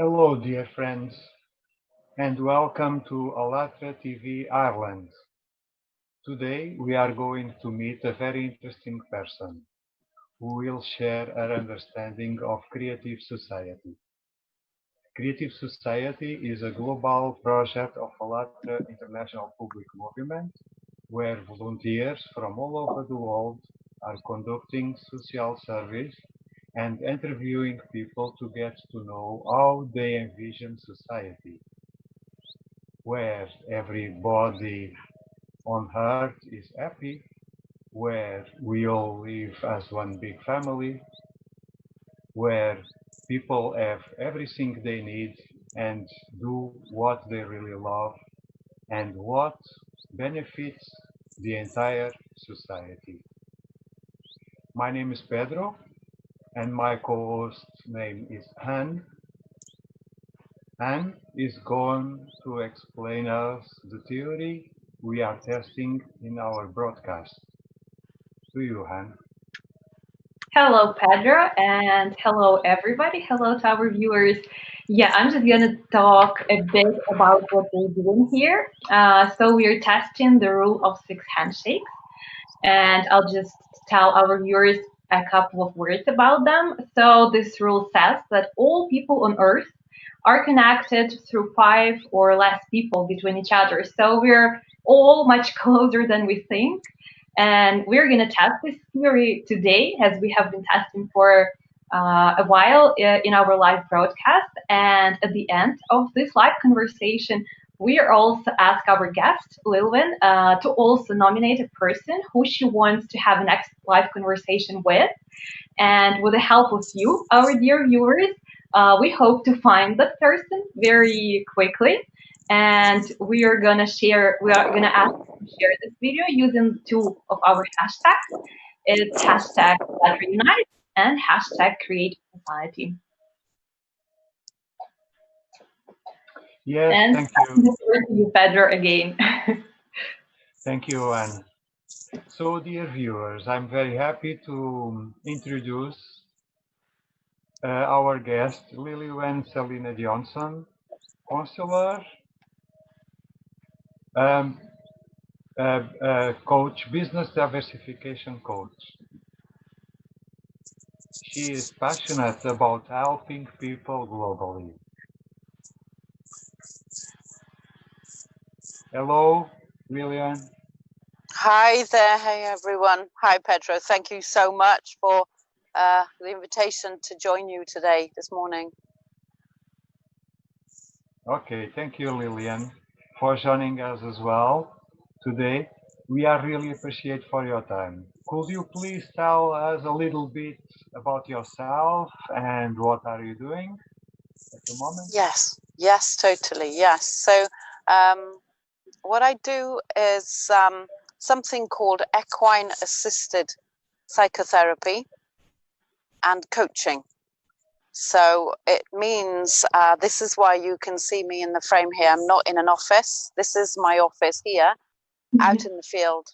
Hello, dear friends, and welcome to Alatra TV Ireland. Today we are going to meet a very interesting person who will share her understanding of Creative Society. Creative Society is a global project of Alatra International Public Movement where volunteers from all over the world are conducting social service and interviewing people to get to know how they envision society, where everybody on earth is happy, where we all live as one big family, where people have everything they need and do what they really love and what benefits the entire society. My name is Pedro and my co-host name is Han. Han is going to explain us the theory we are testing in our broadcast. To you, Han. Hello, Pedro, and hello, everybody. Hello to our viewers. Yeah, I'm just going to talk a bit about what we're doing here. So we're testing the rule of 6 handshakes, and I'll just tell our viewers a couple of words about them. So this rule says that all people on Earth are connected through 5 or less people between each other. So we're all much closer than we think. And we're going to test this theory today, as we have been testing for a while in our live broadcast. And at the end of this live conversation, we are also ask our guest, Lilwen, to also nominate a person who she wants to have a next live conversation with. And with the help of you, our dear viewers, we hope to find that person very quickly. And we are gonna ask to share this video using two of our hashtags. It's hashtag Let Reunite and hashtag Create Society. Yes, And thank you. the word to you, Pedro, again. Thank you, Anne. So, dear viewers, I'm very happy to introduce our guest, Lilwen Selina Joynson, counselor, um, coach, business diversification coach. She is passionate about helping people globally. Hello, Lillian. Hi there. Hey, everyone. Hi, Pedro. Thank you so much for the invitation to join you today, this morning. Okay, thank you, Lillian, for joining us as well today. We are really appreciate for your time. Could you please tell us a little bit about yourself and what are you doing at the moment? Yes, totally. Yes. So what I do is something called equine assisted psychotherapy and coaching. So it means this is why you can see me in the frame here. I'm not in an office. This is my office here, out in the field.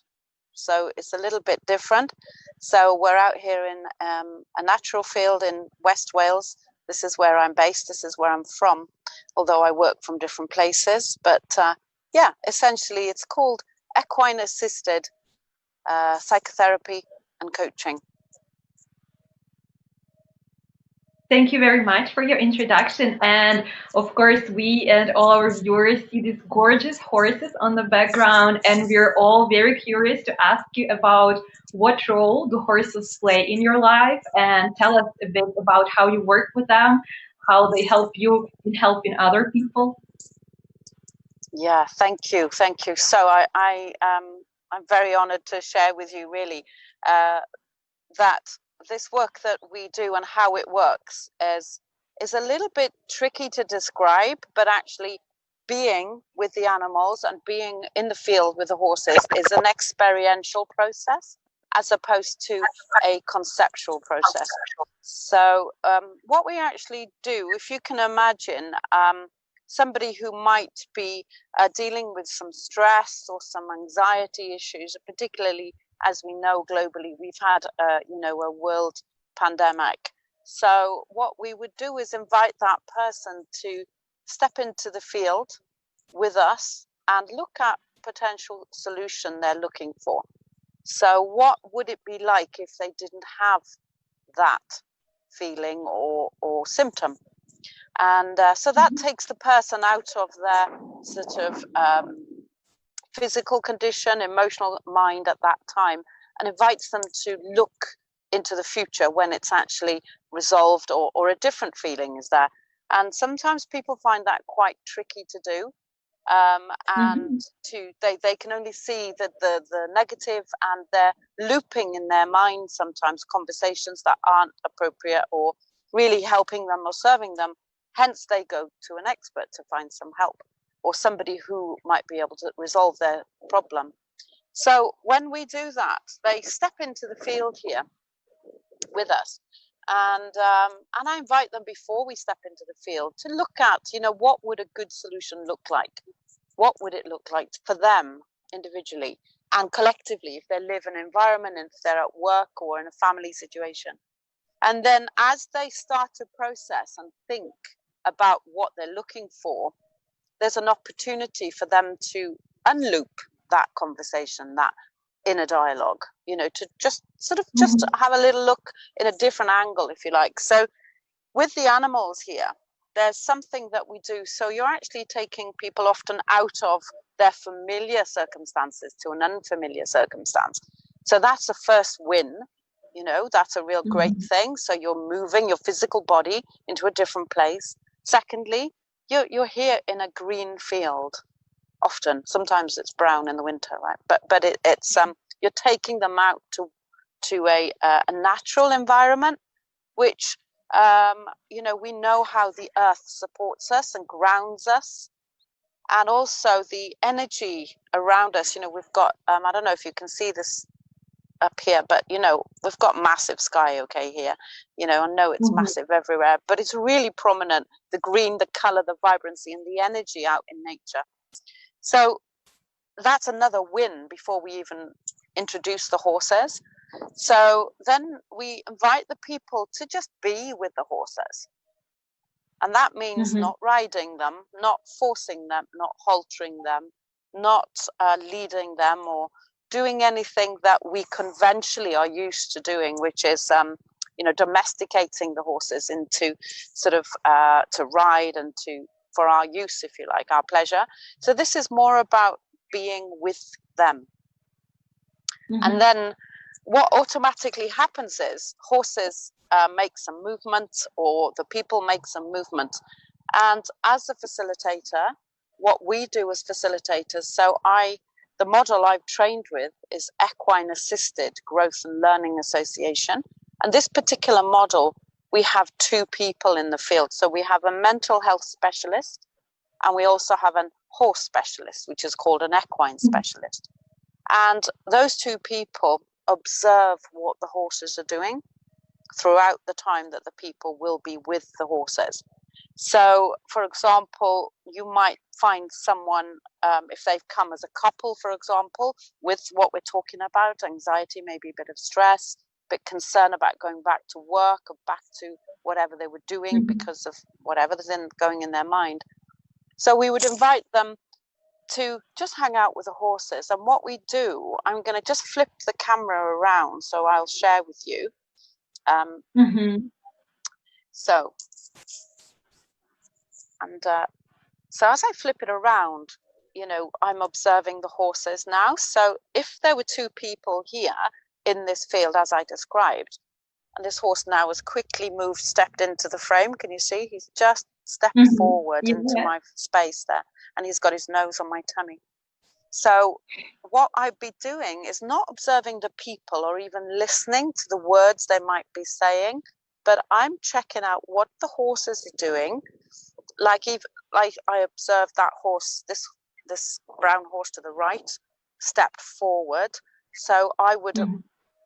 So it's a little bit different. So we're out here in a natural field in West Wales. This is where I'm based. This is where I'm from, although I work from different places. But yeah, essentially it's called equine assisted psychotherapy and coaching. Thank you very much for your introduction. And of course, we and all our viewers see these gorgeous horses on the background, and we're all very curious to ask you about what role do horses play in your life, and tell us a bit about how you work with them, how they help you in helping other people. Yeah, thank you. So I'm very honored to share with you really that this work that we do and how it works is a little bit tricky to describe, but actually being with the animals and being in the field with the horses is an experiential process as opposed to a conceptual process. So what we actually do, if you can imagine somebody who might be dealing with some stress or some anxiety issues, particularly as we know globally, we've had a world pandemic, So what we would do is invite that person to step into the field with us and look at potential solution they're looking for. So what would it be like if they didn't have that feeling or symptom? And so that takes the person out of their sort of physical condition, emotional mind at that time, and invites them to look into the future when it's actually resolved or a different feeling is there. And sometimes people find that quite tricky to do. And they can only see the negative, and they're looping in their mind sometimes conversations that aren't appropriate or really helping them or serving them. Hence they go to an expert to find some help, or somebody who might be able to resolve their problem. So when we do that, they step into the field here with us, and I invite them before we step into the field to look at, what would a good solution look like? What would it look like for them individually and collectively if they live in an environment, and if they're at work or in a family situation? And then as they start to process and think about what they're looking for, there's an opportunity for them to unloop that conversation, that inner dialogue, to just sort of just have a little look in a different angle, if you like. So with the animals here, there's something that we do. So you're actually taking people often out of their familiar circumstances to an unfamiliar circumstance. So that's the first win, that's a real great thing. So you're moving your physical body into a different place. Secondly, you're here in a green field. Often, sometimes it's brown in the winter, right? But it's you're taking them out to a natural environment, which we know how the earth supports us and grounds us, and also the energy around us. We've got I don't know if you can see this up here, but we've got massive sky here, I know it's massive everywhere, but it's really prominent, the green, the color, the vibrancy, and the energy out in nature. So that's another win before we even introduce the horses. So then we invite the people to just be with the horses. And that means not riding them, not forcing them, not haltering them, not leading them, or doing anything that we conventionally are used to doing, which is, domesticating the horses into sort of to ride and for our use, if you like, our pleasure. So this is more about being with them. And then what automatically happens is horses make some movement, or the people make some movement. And as a facilitator, what we do as facilitators, the model I've trained with is equine assisted growth and learning association. And this particular model, we have two people in the field. So we have a mental health specialist, and we also have a horse specialist, which is called an equine specialist. And those two people observe what the horses are doing throughout the time that the people will be with the horses. So, for example, you might find someone, if they've come as a couple, for example, with what we're talking about, anxiety, maybe a bit of stress, a bit concern about going back to work or back to whatever they were doing because of whatever's going in their mind. So we would invite them to just hang out with the horses. And what we do, I'm going to just flip the camera around, so I'll share with you. So as I flip it around, I'm observing the horses now. So if there were two people here in this field, as I described, and this horse now has quickly stepped into the frame. Can you see? He's just stepped forward into my space there, and he's got his nose on my tummy. So what I'd be doing is not observing the people or even listening to the words they might be saying, but I'm checking out what the horses are doing. Like I observed that horse, this brown horse to the right, stepped forward. So I would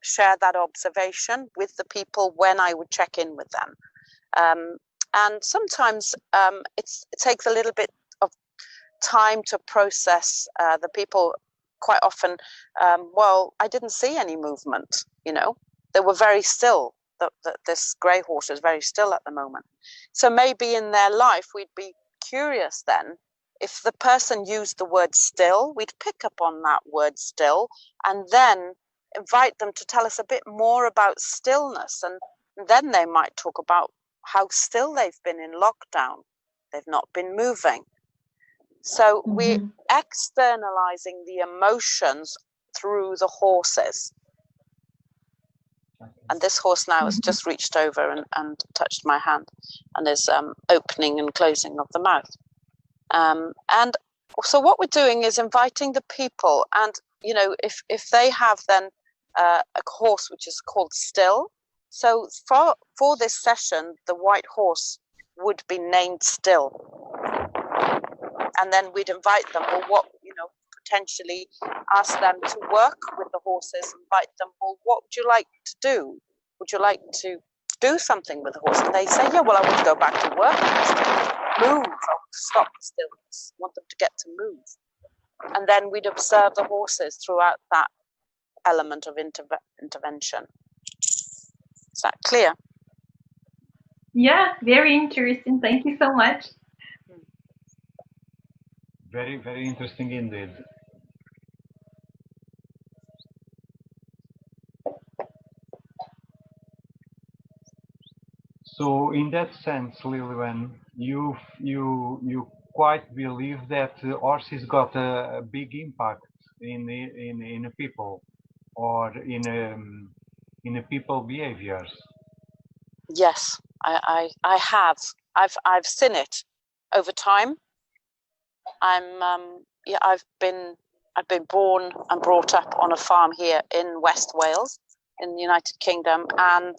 share that observation with the people when I would check in with them. And sometimes it takes a little bit of time to process the people. Quite often, I didn't see any movement, they were very still. this grey horse is very still at the moment. So maybe in their life, we'd be curious then, if the person used the word still, we'd pick up on that word still, and then invite them to tell us a bit more about stillness. And then they might talk about how still they've been in lockdown. They've not been moving. So we're externalizing the emotions through the horses. And this horse now has just reached over and touched my hand, and is opening and closing of the mouth. And so what we're doing is inviting the people, and if they have then a horse which is called Still. So for this session, the white horse would be named Still, and then we'd invite them, or potentially ask them to work with the horses, invite them, well, what would you like to do? Would you like to do something with the horse? And they say, yeah, well, I want to go back to work, move, I want to stop the stillness, I want them to get to move. And then we'd observe the horses throughout that element of intervention. Is that clear? Yeah, very interesting. Thank you so much. Very, very interesting indeed. So, in that sense, Lilwen, you quite believe that horses got a big impact in people, or in people behaviors. Yes, I have. I've seen it over time. I've been born and brought up on a farm here in West Wales, in the United Kingdom, and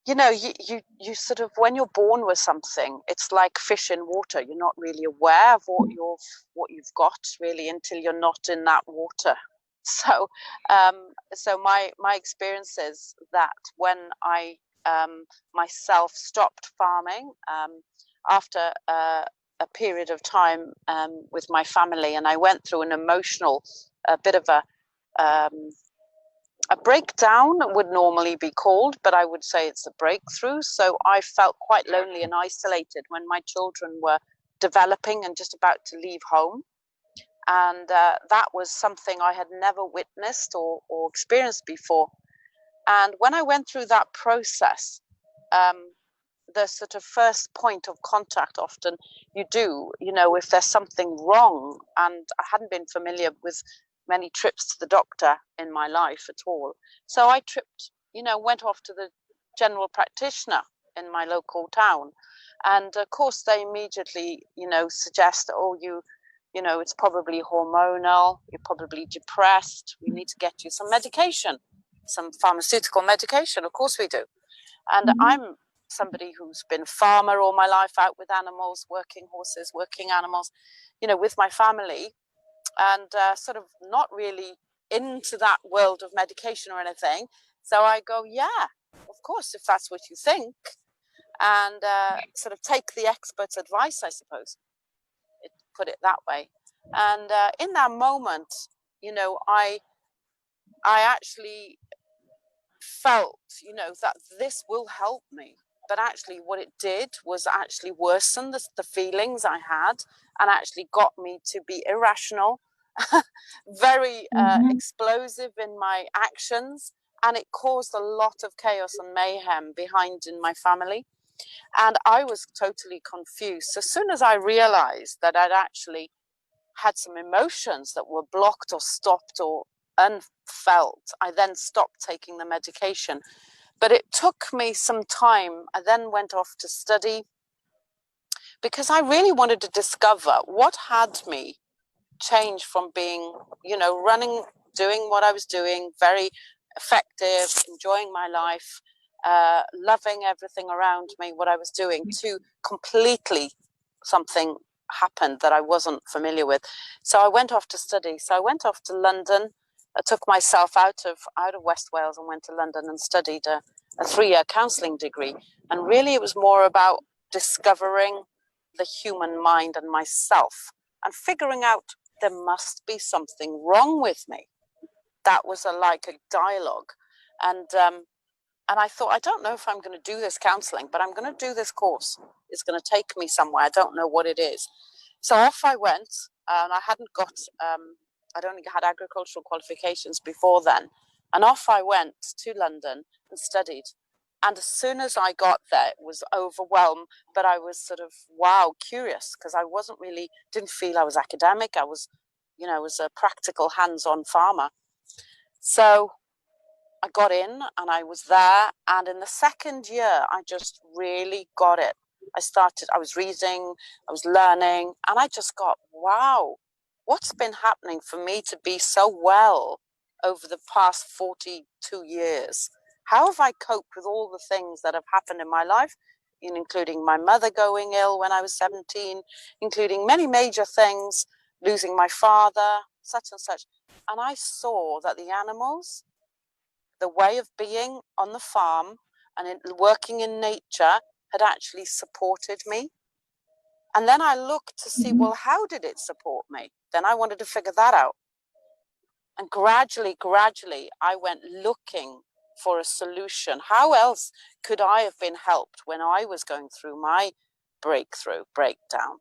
you sort of, when you're born with something, it's like fish in water. You're not really aware of what you've got really until you're not in that water. So my experience is that when I myself stopped farming after a period of time with my family, and I went through an emotional, a bit of a breakdown would normally be called, but I would say it's a breakthrough. So I felt quite lonely and isolated when my children were developing and just about to leave home. And that was something I had never witnessed or experienced before. And when I went through that process, the sort of first point of contact, often you do, if there's something wrong, and I hadn't been familiar with many trips to the doctor in my life at all. So I went off to the general practitioner in my local town. And of course they immediately, suggest, it's probably hormonal, you're probably depressed, we need to get you some medication, some pharmaceutical medication. Of course we do. And I'm somebody who's been a farmer all my life, out with animals, working horses, working animals, with my family, and sort of not really into that world of medication or anything. So I go, yeah, of course, if that's what you think, and sort of take the expert's advice, I suppose, put it that way. And in that moment, I actually felt, that this will help me. But actually what it did was actually worsen the feelings I had, and actually got me to be irrational, very explosive in my actions, and it caused a lot of chaos and mayhem behind in my family. And I was totally confused. So as soon as I realized that I'd actually had some emotions that were blocked or stopped or unfelt, I then stopped taking the medication. But it took me some time. I then went off to study, because I really wanted to discover what had me change from being, running, doing what I was doing, very effective, enjoying my life, loving everything around me, what I was doing, to completely something happened that I wasn't familiar with. So I went off to study. So I went off to London. I took myself out of West Wales and went to London and studied a 3-year counselling degree. And really it was more about discovering the human mind and myself, and figuring out there must be something wrong with me. That was like a dialogue. And And I thought, I don't know if I'm going to do this counseling, but I'm going to do this course. It's going to take me somewhere. I don't know what it is. So off I went, and I hadn't got, I'd only had agricultural qualifications before then. And off I went to London and studied. And as soon as I got there, it was overwhelmed, but I was sort of, wow, curious, because I wasn't really, didn't feel I was academic. I was, I was a practical hands-on farmer. So I got in and I was there. And in the second year, I just really got it. I was reading, I was learning, and I just got, wow, what's been happening for me to be so well over the past 42 years? How have I coped with all the things that have happened in my life, including my mother going ill when I was 17, including many major things, losing my father, such and such. And I saw that the animals, the way of being on the farm and working in nature had actually supported me. And then I looked to see, well, how did it support me? Then I wanted to figure that out. And gradually, I went looking for a solution. How else could I have been helped when I was going through my breakdown?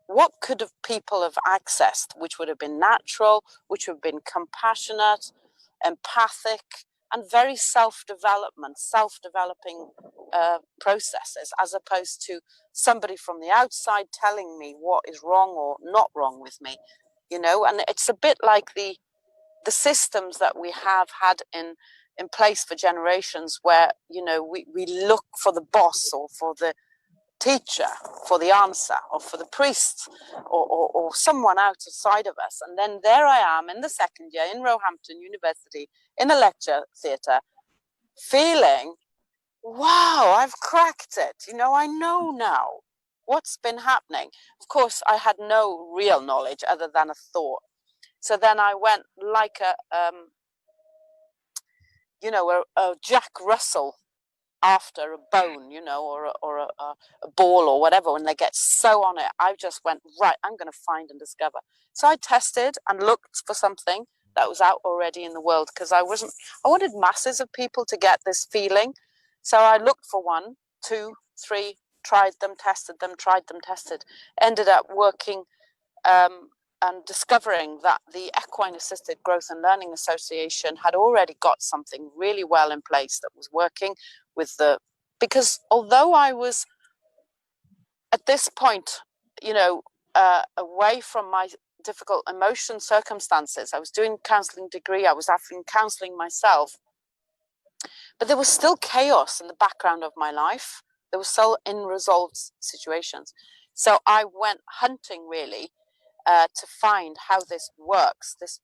What could have people have accessed, which would have been natural, which would have been compassionate, empathic, and very self-developing processes, as opposed to somebody from the outside telling me what is wrong or not wrong with me, and it's a bit like the systems that we have had in place for generations where, we look for the boss or for the teacher for the answer, or for the priest, or someone outside of us. And then there I am in the second year in Roehampton University in a lecture theatre, feeling, wow, I've cracked it. I know now what's been happening. Of course, I had no real knowledge other than a thought. So then I went like a Jack Russell after a bone, or a ball or whatever. When they get so on it, I just went, right, I'm going to find and discover. So I tested and looked for something that was out already in the world, because I wanted masses of people to get this feeling. So I looked for 1, 2, 3, tried them, tested them, tried them, tested, ended up working and discovering that the Equine Assisted Growth and Learning Association had already got something really well in place that was working with because although I was at this point, away from my difficult emotion circumstances, I was doing counseling degree, I was having counseling myself, but there was still chaos in the background of my life. There was still unresolved situations. So I went hunting really to find how this works, this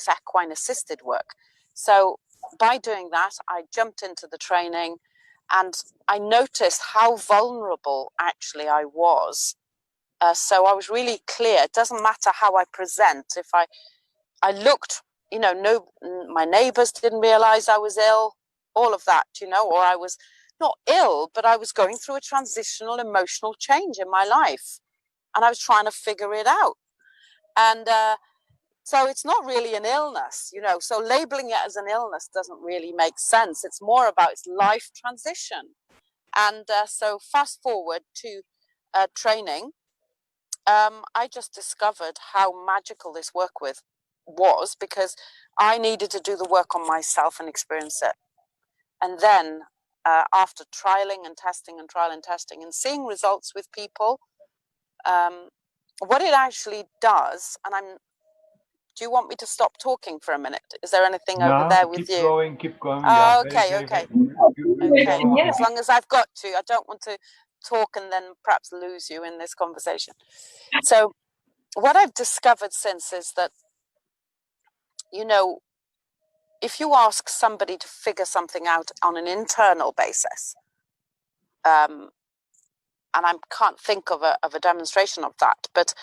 equine assisted work. So by doing that, I jumped into the training, and I noticed how vulnerable actually I was. So I was really clear. It doesn't matter how I present. If I looked, my neighbors didn't realize I was ill, all of that, or I was not ill, but I was going through a transitional emotional change in my life. And I was trying to figure it out. And so it's not really an illness, so labeling it as an illness doesn't really make sense. It's more about its life transition. And so fast forward to training, I just discovered how magical this work was, because I needed to do the work on myself and experience it. And then after trialing and testing and trial and testing and seeing results with people, what it actually does, and do you want me to stop talking for a minute? Is there anything over there with you? Keep going. Oh, okay. Okay. As long as I've got to, I don't want to talk and then perhaps lose you in this conversation. So what I've discovered since is that, if you ask somebody to figure something out on an internal basis, and I can't think of a demonstration of that, but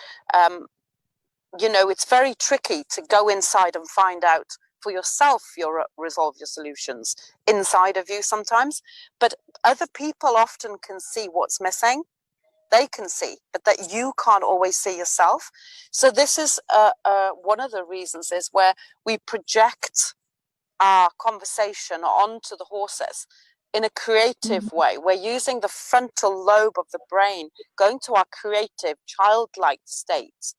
it's very tricky to go inside and find out for yourself resolve your solutions inside of you sometimes. But other people often can see what's missing. They can see, but that you can't always see yourself. So this is one of the reasons is where we project our conversation onto the horses in a creative way. We're using the frontal lobe of the brain, going to our creative, childlike state.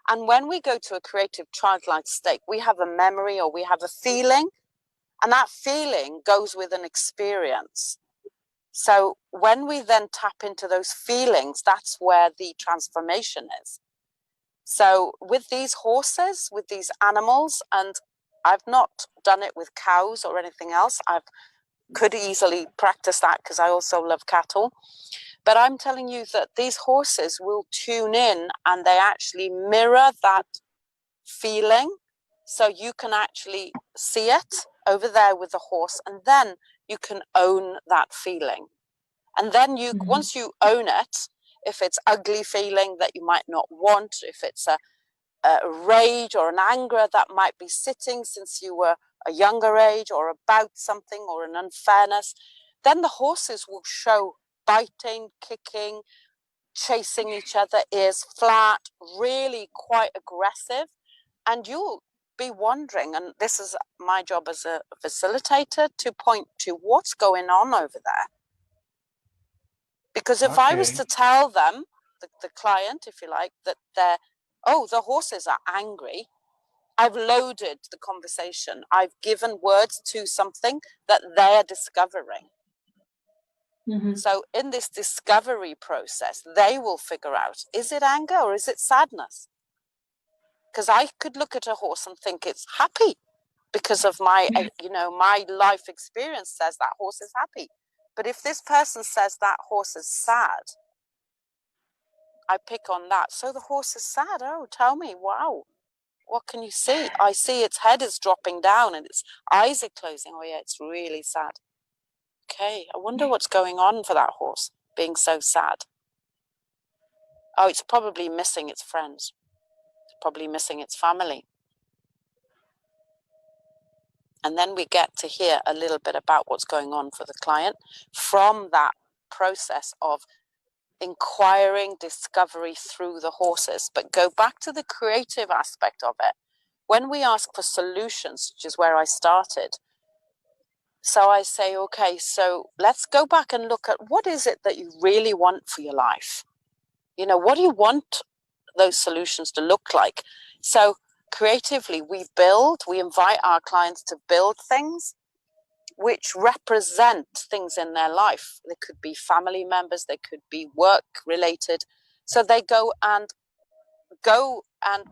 And when we go to a creative, childlike state, we have a memory or we have a feeling, and that feeling goes with an experience. So when we then tap into those feelings, that's where the transformation is. So with these horses, with these animals, and I've not done it with cows or anything else. I could easily practice that because I also love cattle. But I'm telling you that these horses will tune in and they actually mirror that feeling. So you can actually see it over there with the horse, and then you can own that feeling. And then you, once you own it, if it's ugly feeling that you might not want, if it's a rage or an anger that might be sitting since you were a younger age or about something or an unfairness, then the horses will show biting, kicking, chasing each other, ears flat, really quite aggressive. And you'll be wondering, and this is my job as a facilitator, to point to what's going on over there. Because if I was to tell them, the client, if you like, that they're, oh, the horses are angry, I've loaded the conversation. I've given words to something that they're discovering. So in this discovery process, they will figure out, is it anger or is it sadness? Because I could look at a horse and think it's happy because of my, my life experience says that horse is happy. But if this person says that horse is sad, I pick on that. So the horse is sad. Oh, tell me, wow. What can you see? I see its head is dropping down and its eyes are closing. Oh yeah, it's really sad. Okay, I wonder what's going on for that horse being so sad. Oh, it's probably missing its friends. It's probably missing its family. And then we get to hear a little bit about what's going on for the client from that process of inquiring, discovery through the horses. But go back to the creative aspect of it. When we ask for solutions, which is where I started, so I say, okay, so let's go back and look at what is it that you really want for your life? What do you want those solutions to look like? So creatively, we invite our clients to build things which represent things in their life. They could be family members, they could be work related. So they go and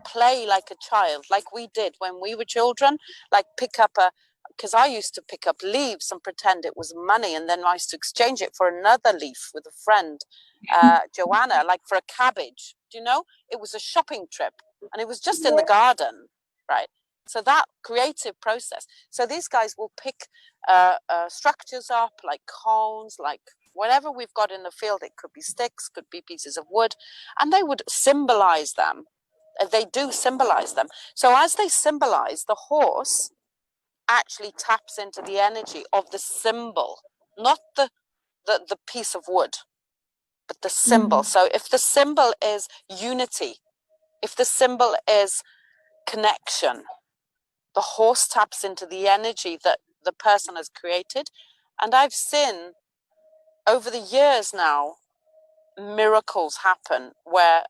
play like a child, like we did when we were children, like because I used to pick up leaves and pretend it was money, and then I used to exchange it for another leaf with a friend, Joanna, like for a cabbage. Do you know? It was a shopping trip, and it was just in the garden, right? So that creative process. So these guys will pick structures up, like cones, like whatever we've got in the field. It could be sticks, could be pieces of wood, and they would symbolize them. They do symbolize them. So as they symbolize, the horse actually taps into the energy of the symbol, not the piece of wood, but the symbol. So if the symbol is unity, if the symbol is connection, the horse taps into the energy that the person has created. And I've seen over the years now miracles happen where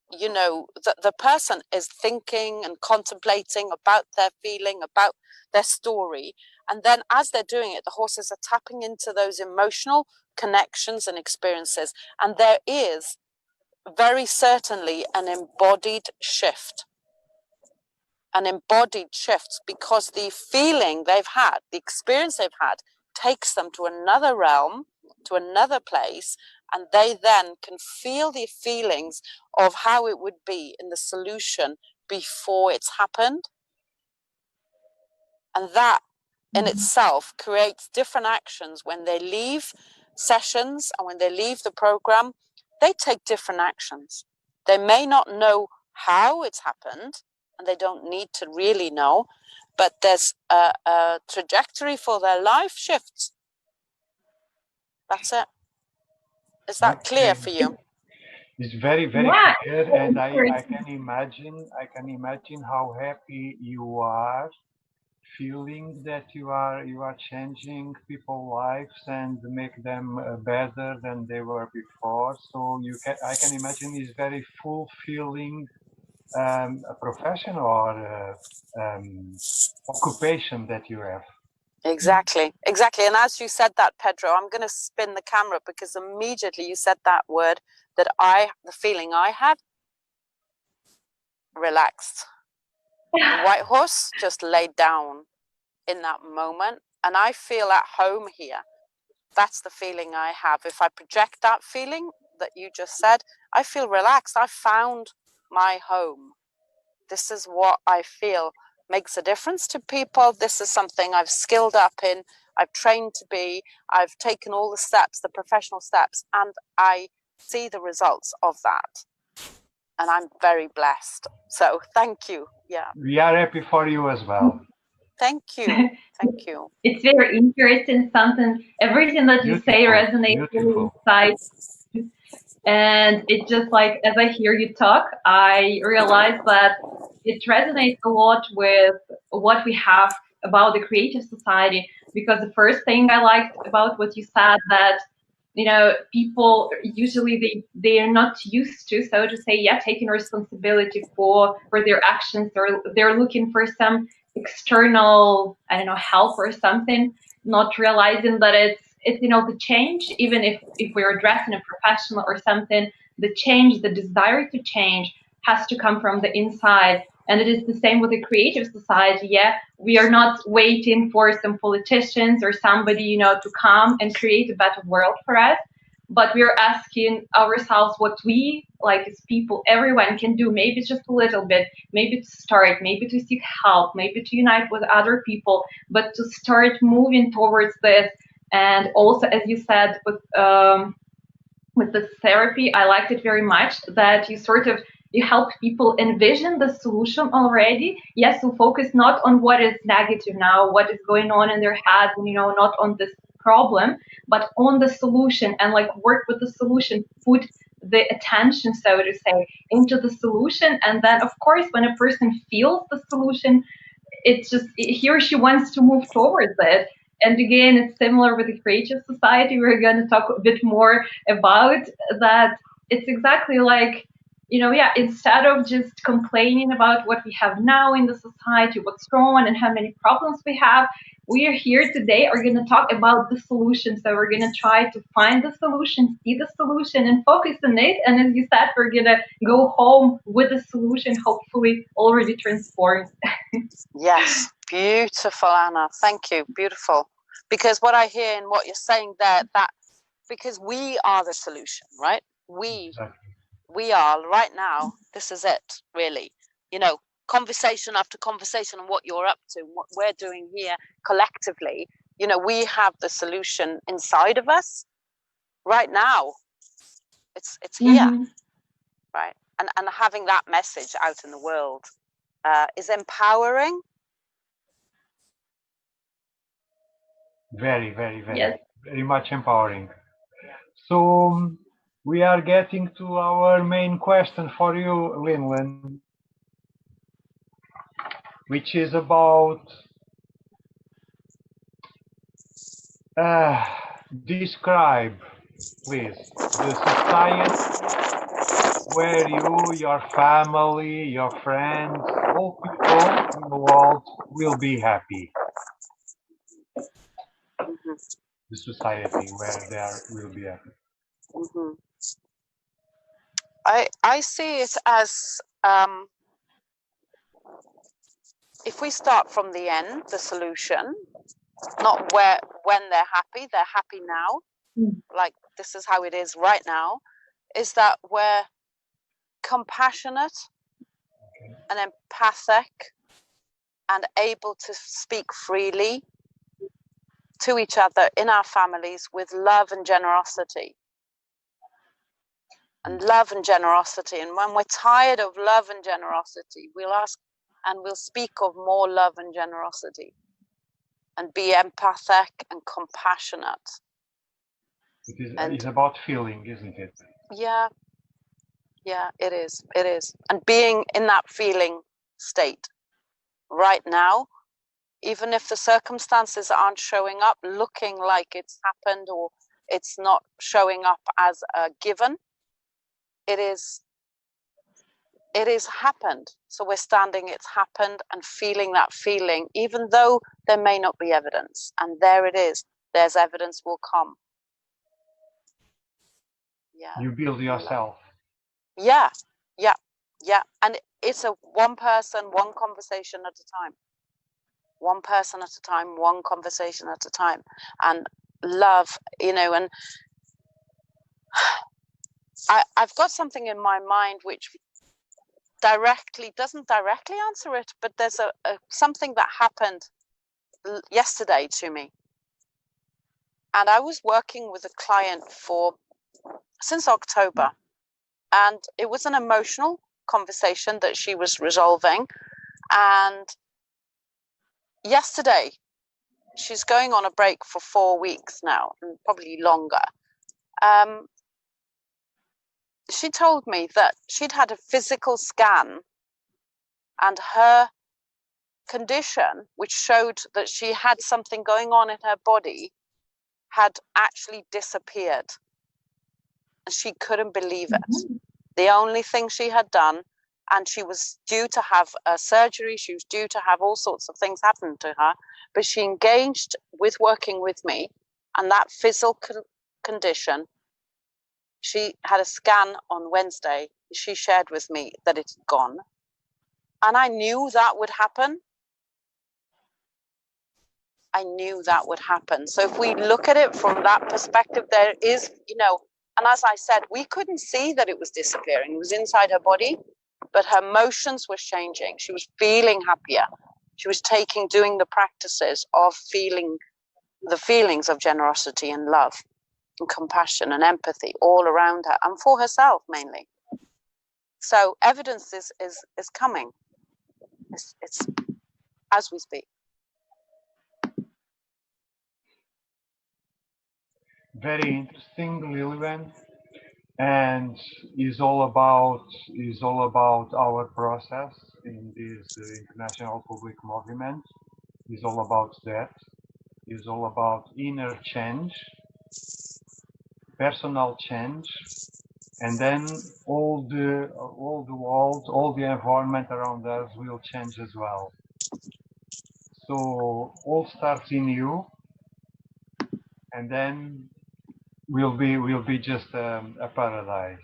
the person is thinking and contemplating about their feeling, about their story. And then as they're doing it, the horses are tapping into those emotional connections and experiences. And there is very certainly an embodied shift. Because the feeling they've had, the experience they've had, takes them to another realm, to another place, and they then can feel the feelings of how it would be in the solution before it's happened. And that in itself creates different actions. When they leave sessions and when they leave the program, they take different actions. They may not know how it's happened, and they don't need to really know, but there's a trajectory for their life shifts. That's it. Is that clear for you? It's very, very clear, and I can imagine how happy you are feeling that you are changing people's lives and make them better than they were before. So I can imagine it's very fulfilling a profession or occupation that you have. Exactly. And as you said that, Pedro, I'm going to spin the camera because immediately you said that word, that the feeling I had, relaxed. The white horse just laid down in that moment, and I feel at home here. That's the feeling I have. If I project that feeling that you just said, I feel relaxed. I found my home. This is what I feel makes a difference to people. This is something I've skilled up in. I've trained to be. I've taken all the steps, the professional steps, and I see the results of that. And I'm very blessed. So thank you. Yeah. We are happy for you as well. Thank you. Thank you. It's very interesting. Everything that you say resonates really inside. And it's just like, as I hear you talk, I realize that it resonates a lot with what we have about the creative society. Because the first thing I liked about what you said, that people usually they are not used to, so to say, taking responsibility for their actions, or they're looking for some external, I don't know, help or something, not realizing that it's the change, even if we're addressing a professional or something, the change, the desire to change has to come from the inside. And it is the same with the creative society. We are not waiting for some politicians or somebody, to come and create a better world for us, but we are asking ourselves what we, like as people, everyone can do. Maybe just a little bit, maybe to start, maybe to seek help, maybe to unite with other people, but to start moving towards this. And also, as you said, with this therapy, I liked it very much that you help people envision the solution already. Yes, to focus not on what is negative now, what is going on in their head, not on this problem, but on the solution, and like work with the solution, put the attention, so to say, into the solution. And then, of course, when a person feels the solution, it's just he or she wants to move towards it. And again, it's similar with the creative society. We're going to talk a bit more about that. It's exactly like, instead of just complaining about what we have now in the society, what's wrong and how many problems we have, we are here today, are going to talk about the solution. So we're going to try to find the solution, see the solution, and focus on it. And as you said, we're going to go home with the solution, hopefully already transformed. Yes, beautiful, Anna. Thank you. Beautiful. Because what I hear in what you're saying there, that because we are the solution, right? We are right now. This is it, really. Conversation after conversation on what you're up to, what we're doing here collectively. We have the solution inside of us right now. It's here, right? And having that message out in the world is empowering. Very, very, very, yes. Very much empowering. So we are getting to our main question for you, Lilwen, which is about describe, please, the society where you, your family, your friends, all people in the world will be happy. Mm-hmm. The society where they will be happy. Mm-hmm. I see it as if we start from the end, the solution, not when they're happy now, like this is how it is right now, is that we're compassionate and empathic and able to speak freely to each other in our families with love and generosity. And love and generosity. And when we're tired of love and generosity, we'll ask and we'll speak of more love and generosity and be empathic and compassionate. It's about feeling, isn't it? Yeah, it is. And being in that feeling state right now even if the circumstances aren't showing up looking like it's happened, or it's not showing up as a given, it is happened. So we're standing, it's happened, and feeling that feeling, even though there may not be evidence. And there it is. There's evidence will come. Yeah. You build yourself. Yeah. And it's a one person, one conversation at a time. One person at a time, one conversation at a time. And love, and I've got something in my mind which doesn't directly answer it, but there's something that happened yesterday to me. And I was working with a client since October, and it was an emotional conversation that she was resolving. And yesterday, she's going on a break for 4 weeks now, and probably longer. She told me that she'd had a physical scan, and her condition, which showed that she had something going on in her body, had actually disappeared. And she couldn't believe it. Mm-hmm. The only thing she had done, and she was due to have a surgery, she was due to have all sorts of things happen to her, but she engaged with working with me, and that physical condition, she had a scan on Wednesday. She shared with me that it's gone. And I knew that would happen. So if we look at it from that perspective, there is, and as I said, we couldn't see that it was disappearing. It was inside her body, but her emotions were changing. She was feeling happier. She was doing the practices of feeling the feelings of generosity and love and compassion and empathy all around her, and for herself mainly. So evidence is coming. It's as we speak. Very interesting, Lilwen, and is all about our process in this international public movement. Is all about that. Is all about inner change, personal change, and then all the world, all the environment around us will change as well. So all starts in you, and then will be just a paradise.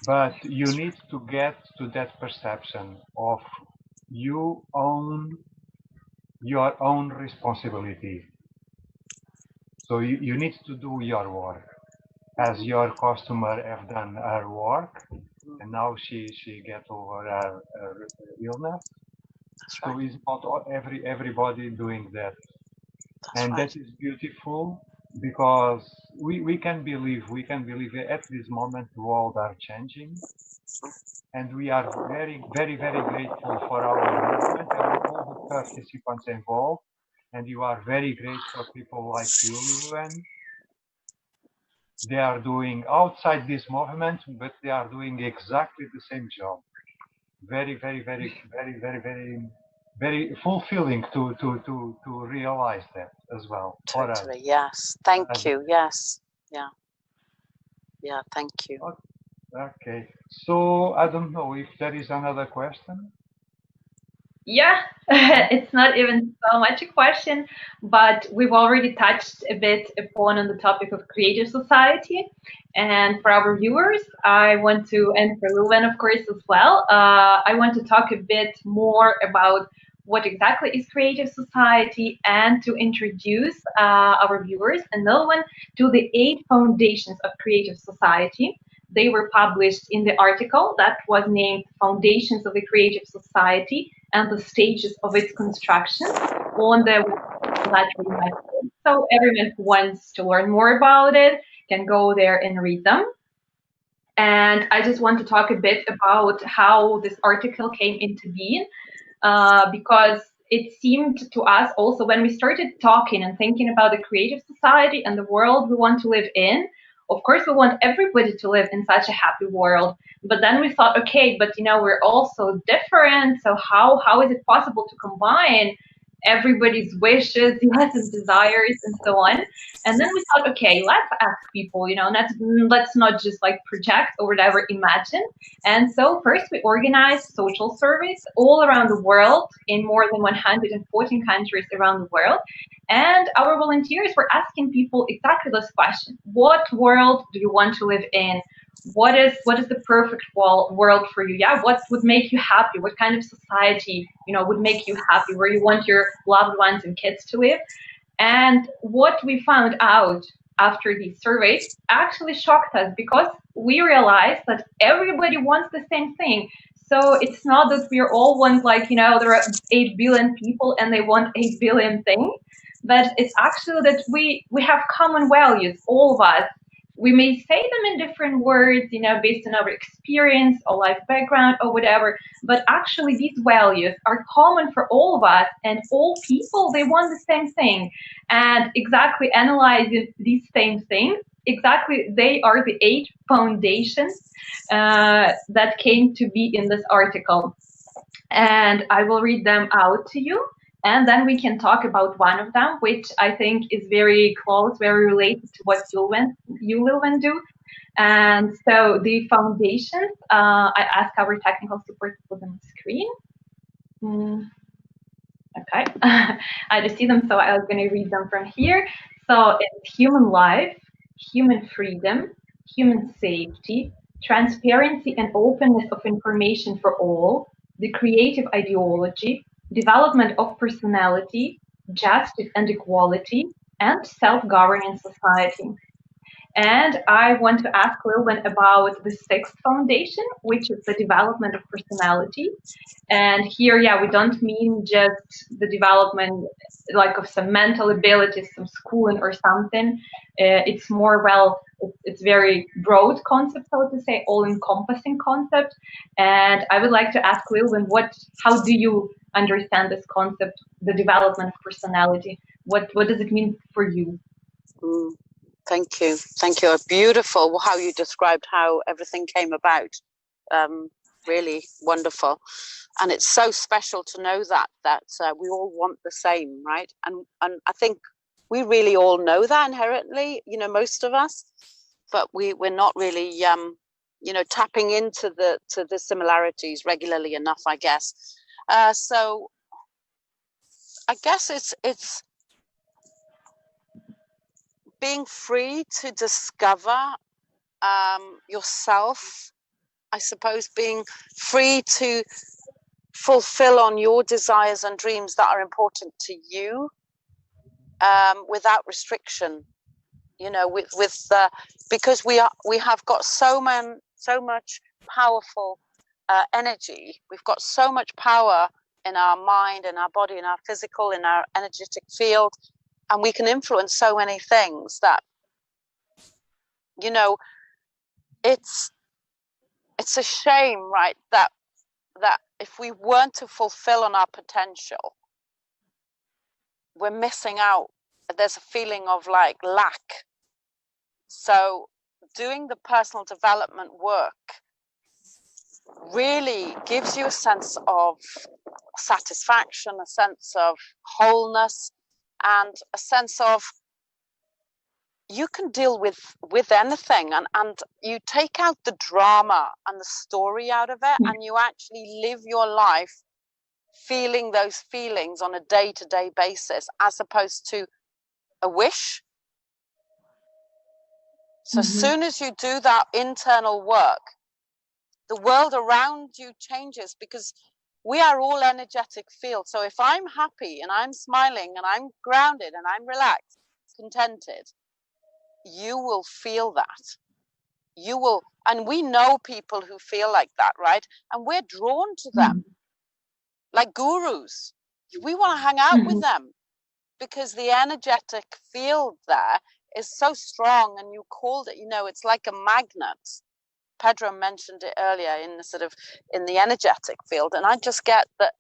But you need to get to that perception of your own responsibility. So you need to do your work, as your customer have done her work, and now she get over her illness. So it's about everybody doing that. And that is beautiful, because we can believe at this moment the world are changing, and we are very, very, very grateful for our movement and all the participants involved. And you are very great for people like you, Lilwen. They are doing outside this movement, but they are doing exactly the same job. Very, very, very, very, very, very, very fulfilling to realize that as well. Totally, yes. Thank you. Yes. Yeah, thank you. Okay. So I don't know if there is another question. Yeah, it's not even so much a question, but we've already touched a bit upon on the topic of creative society. And for our viewers, I want to, and for Lilwen, of course, as well, I want to talk a bit more about what exactly is creative society, and to introduce our viewers and Lilwen to the 8 foundations of creative society. They were published in the article that was named Foundations of the Creative Society and the Stages of its Construction on the website. So everyone who wants to learn more about it can go there and read them. And I just want to talk a bit about how this article came into being, because it seemed to us also, when we started talking and thinking about the creative society and the world we want to live in, of course, we want everybody to live in such a happy world. But then we thought, okay, but we're all so different. So how is it possible to combine everybody's wishes, yes, and desires, and so on. And then we thought, okay, let's ask people, let's not just like project or whatever, imagine. And so first we organized social surveys all around the world in more than 114 countries around the world. And our volunteers were asking people exactly this question: what world do you want to live in? What is the perfect world for you? Yeah, what would make you happy? What kind of society, would make you happy, where you want your loved ones and kids to live? And what we found out after these surveys actually shocked us, because we realized that everybody wants the same thing. So it's not that we all want, like, there are 8 billion people and they want 8 billion things, but it's actually that we have common values, all of us. We may say them in different words, based on our experience or life background or whatever, but actually these values are common for all of us, and all people, they want the same thing. And exactly analyzing these same things, exactly, they are the 8 foundations that came to be in this article. And I will read them out to you. And then we can talk about one of them, which I think is very close, very related to what you, Lilwen, do. And so the foundations, I ask our technical support to put them on the screen. Okay, I just see them, so I was going to read them from here. So it's human life, human freedom, human safety, transparency and openness of information for all, the creative ideology, development of personality, justice and equality, and self-governing society. And I want to ask Lilwen about the 6th foundation, which is the development of personality. And here, we don't mean just the development like of some mental abilities, some schooling or something. It's more, it's very broad concept, so to say, all-encompassing concept. And I would like to ask Lilwen, how do you understand this concept, the development of personality? What does it mean for you? Thank you. Beautiful how you described how everything came about. Really wonderful. And it's so special to know that we all want the same, right? And I think we really all know that inherently, most of us, but we're not really tapping into the similarities regularly enough, I guess. So I guess it's being free to discover yourself, I suppose, being free to fulfill on your desires and dreams that are important to you, without restriction, because we have got so much powerful energy. We've got so much power in our mind, in our body, in our physical, in our energetic field, and we can influence so many things that, it's a shame, right, that if we weren't to fulfill on our potential, we're missing out. There's a feeling of like lack. So doing the personal development work really gives you a sense of satisfaction, a sense of wholeness, and a sense of you can deal with anything, and you take out the drama and the story out of it, and you actually live your life feeling those feelings on a day-to-day basis, as opposed to a wish. So as soon as you do that internal work, the world around you changes, because we are all energetic fields. So if I'm happy and I'm smiling and I'm grounded and I'm relaxed, contented, you will feel that. You will, and we know people who feel like that, right? And we're drawn to them, like gurus. We want to hang out with them because the energetic field there is so strong. And you called it, it's like a magnet. Pedro mentioned it earlier in the energetic field. And I just get that.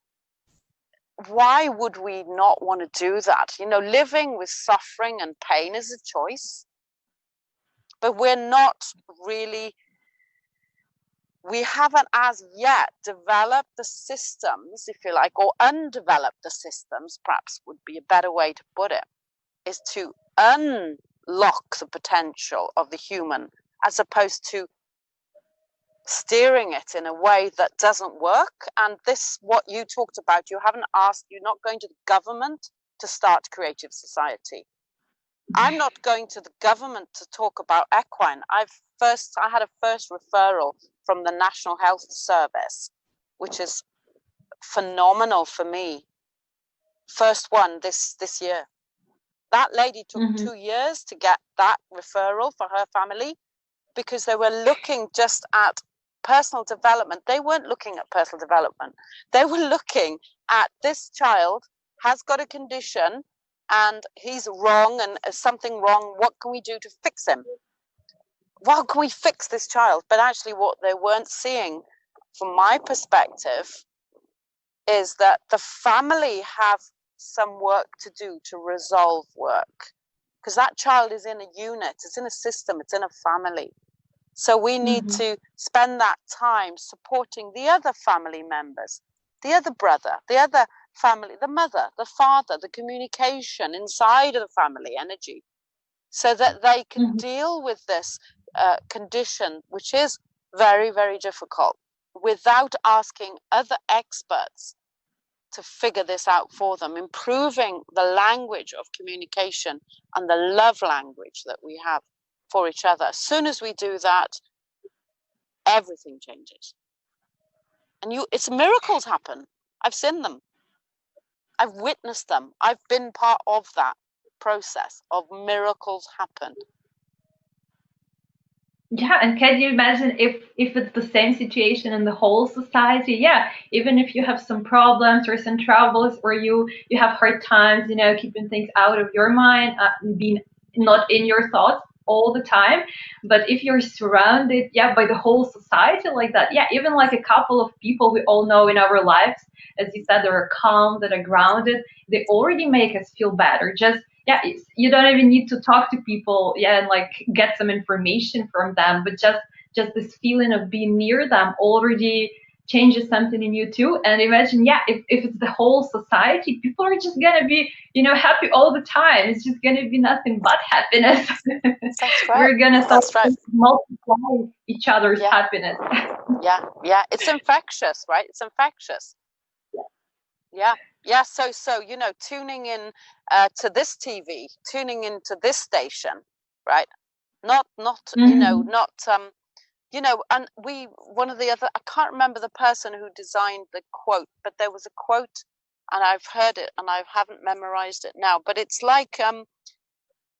Why would we not want to do that? Living with suffering and pain is a choice, but we're not really we haven't as yet developed the systems, if you like, or undeveloped the systems, perhaps would be a better way to put it, is to unlock the potential of the human as opposed to steering it in a way that doesn't work. And this, what you talked about, you're not going to the government to start creative society. I'm not going to the government to talk about equine. I had a first referral from the National Health Service, which is phenomenal for me. First one this year. That lady took 2 years to get that referral for her family because they were looking just at personal development. They weren't looking at personal development. They were looking at this child has got a condition and he's wrong and something wrong. What can we do to fix him? How can we fix this child? But actually what they weren't seeing, from my perspective, is that the family have some work to do to resolve work. Because that child is in a unit, it's in a system, it's in a family. So we need to spend that time supporting the other family members, the other brother, the other family, the mother, the father, the communication inside of the family energy, so that they can deal with this condition, which is very, very difficult, without asking other experts to figure this out for them, improving the language of communication and the love language that we have for each other. As soon as we do that, everything changes. And it's miracles happen. I've seen them. I've witnessed them. I've been part of that process of miracles happen. Yeah, and can you imagine if it's the same situation in the whole society? Yeah, even if you have some problems or some troubles, or you have hard times, keeping things out of your mind, being not in your thoughts all the time. But if you're surrounded, by the whole society like that, even like a couple of people we all know in our lives, as you said, that are calm, that are grounded, they already make us feel better. Just you don't even need to talk to people, and like get some information from them, but just this feeling of being near them already changes something in you too. And imagine, if it's the whole society, people are just gonna be, happy all the time. It's just gonna be nothing but happiness. That's right. We're gonna multiply each other's happiness. Yeah. It's infectious, right? It's infectious. Yeah. So tuning in to this TV, tuning into this station, right? Not and one of the other, I can't remember the person who designed the quote, but there was a quote, and I've heard it and I haven't memorized it now, but it's like,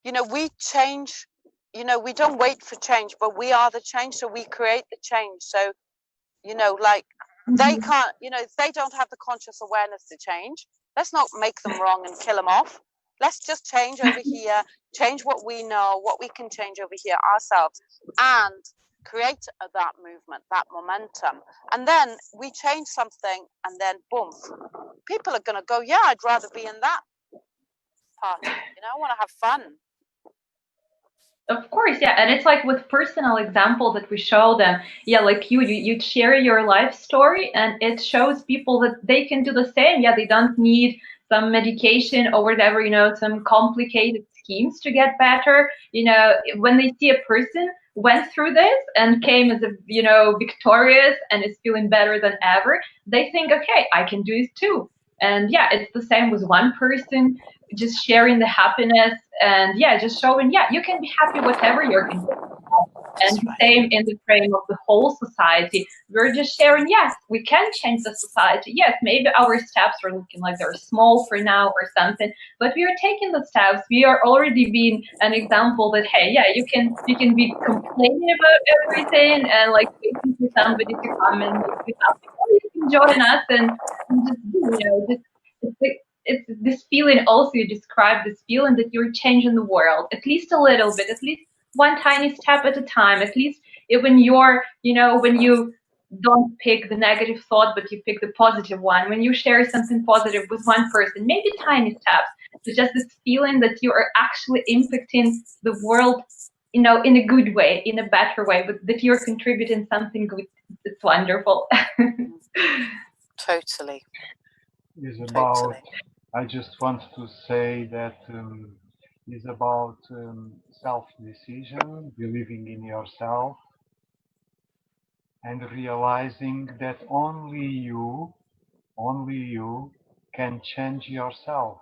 we change, we don't wait for change, but we are the change, so we create the change. So, they can't, if they don't have the conscious awareness to change, let's not make them wrong and kill them off. Let's just change over here, change what we know, what we can change over here ourselves, and create that movement, that momentum. And then we change something, and then boom, people are going to go, I'd rather be in that party. I want to have fun. Of course, and it's like with personal example that we show them, like you share your life story, and it shows people that they can do the same. They don't need some medication or whatever, some complicated schemes to get better. When they see a person went through this and came as a, victorious and is feeling better than ever, they think, okay, I can do it too. And it's the same with one person, just sharing the happiness and just showing, you can be happy whatever you're doing. And the same in the frame of the whole society. We're just sharing, yes, we can change the society. Yes, maybe our steps are looking like they're small for now or something, but we are taking the steps. We are already being an example that, hey, you can be complaining about everything and like waiting for somebody to come and make you happy. Or you can join us and just it's this feeling. Also, you describe this feeling that you're changing the world, at least a little bit, at least one tiny step at a time. At least when you're, when you don't pick the negative thought, but you pick the positive one, when you share something positive with one person, maybe tiny steps, but just this feeling that you are actually impacting the world in a good way, in a better way, but that you're contributing something good. It's wonderful. Totally. Is about. I just want to say that is about self-decision, believing in yourself, and realizing that only you can change yourself,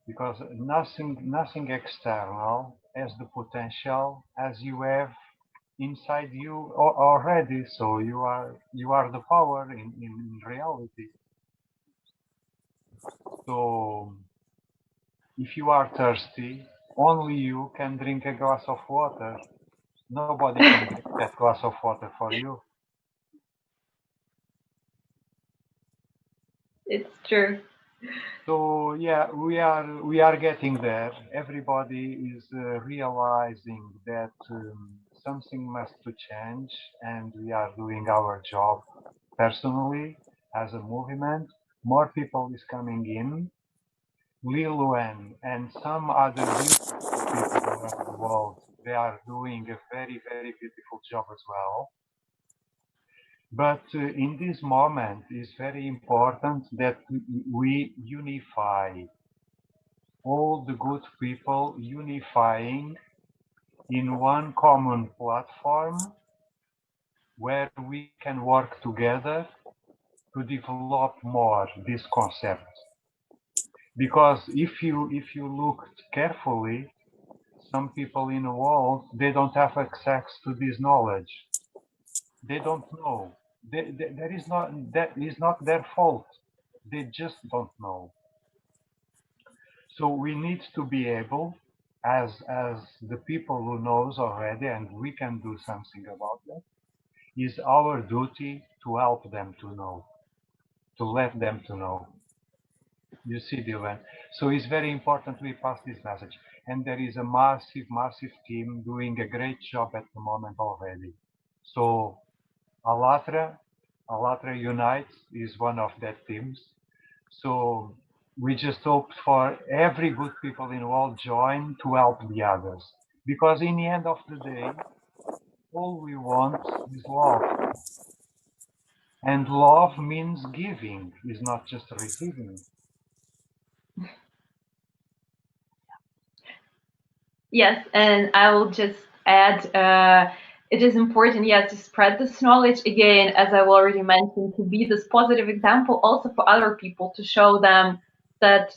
because nothing external has the potential as you have inside you already. So you are the power in reality. So if you are thirsty, only you can drink a glass of water. Nobody can drink that glass of water for you. It's true. So yeah, we are getting there. Everybody is realizing that something must to change, and we are doing our job personally as a movement. More people is coming in. Lilwen and some other beautiful people around the world, they are doing a very, very beautiful job as well. But in this moment, it's very important that we unify all the good people, unifying in one common platform where we can work together to develop more this concept. Because if you look carefully, some people in the world, they don't have access to this knowledge. They don't know. That is not their fault. They just don't know. So we need to be able, as the people who knows already, and we can do something about that, is our duty to help them to know, to let them to know. You see, Dylan. So it's very important we pass this message. And there is a massive, massive team doing a great job at the moment already. So Alatra Unites is one of that teams. So we just hope for every good people in the world join to help the others. Because in the end of the day, all we want is love. And love means giving, is not just receiving. Yes, and I will just add, it is important, yes, to spread this knowledge again, as I already mentioned, to be this positive example also for other people, to show them that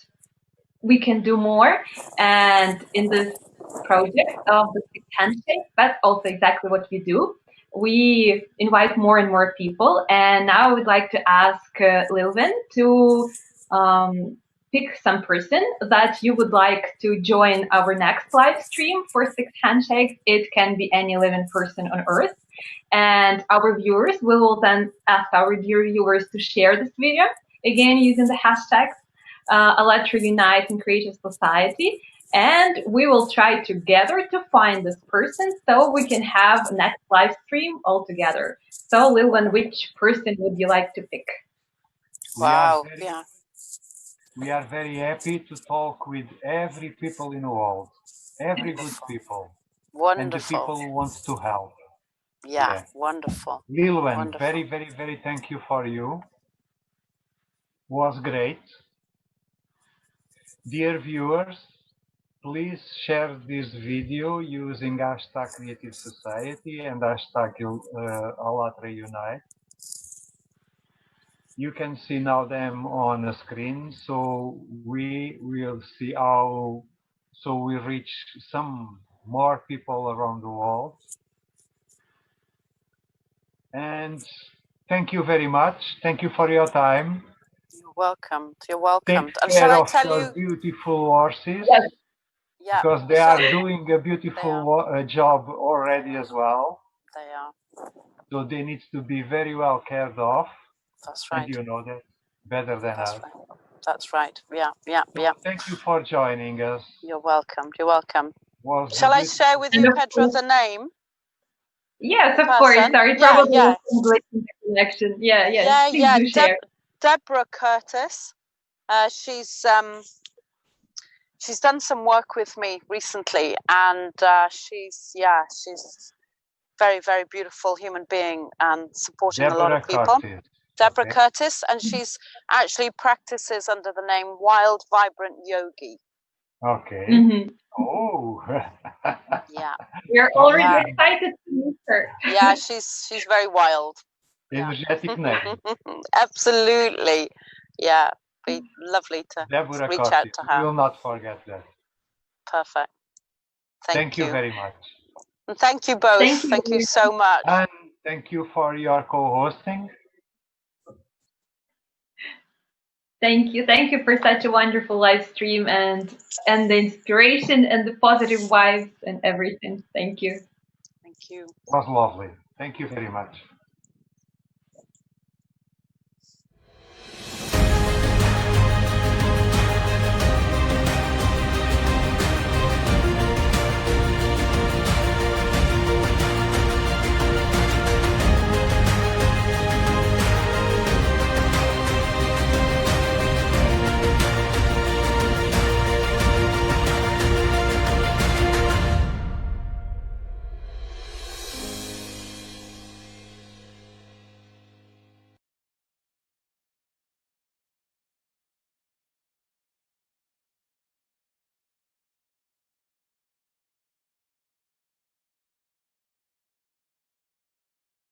we can do more. And in this project of the Six Handshake, that's also exactly what we do. We invite more and more people. And now I would like to ask Lilwen to pick some person that you would like to join our next live stream for Six Handshakes. It can be any living person on Earth. And our viewers, we will then ask our dear viewers to share this video, again, using the hashtags Alatra Unite and Creative Society. And we will try together to find this person so we can have next live stream all together. So, Lilwen, which person would you like to pick? Wow, we are very happy to talk with every people in the world, every good people, and the people who want to help. Yeah, wonderful. Lilwen, very, very, very thank you for you. Was great. Dear viewers, please share this video using hashtag Creative Society and hashtag Alatra Unite. You can see now them on the screen, so we will see how, so we reach some more people around the world. And thank you very much. Thank you for your time. You're welcome. You're welcome. Take care of those beautiful horses. Yes. Yeah, because they are doing a beautiful job already as well. They are. So they need to be very well cared of. That's right. And you know that better than us. Right. That's right. Yeah, yeah, so yeah. Thank you for joining us. You're welcome. You're welcome. Shall I share with you, Pedro, the name? Yes, of course. Sorry, probably connection. Yeah. Deborah Curtis. She's she's done some work with me recently, and she's very, very beautiful human being and supporting a lot of people. Deborah Curtis, and she's actually practices under the name Wild Vibrant Yogi. Okay. Mm-hmm. Oh. Yeah. We're already excited to meet her. Yeah, she's very wild. Energetic name. Absolutely. Yeah. Be lovely to Deborah reach Curtis. out to her. We will not forget that. Perfect. Thank you very much. And thank you both. Thank you so much. And thank you for your co-hosting. Thank you for such a wonderful live stream and the inspiration and the positive vibes and everything. Thank you. Thank you. It was lovely. Thank you very much.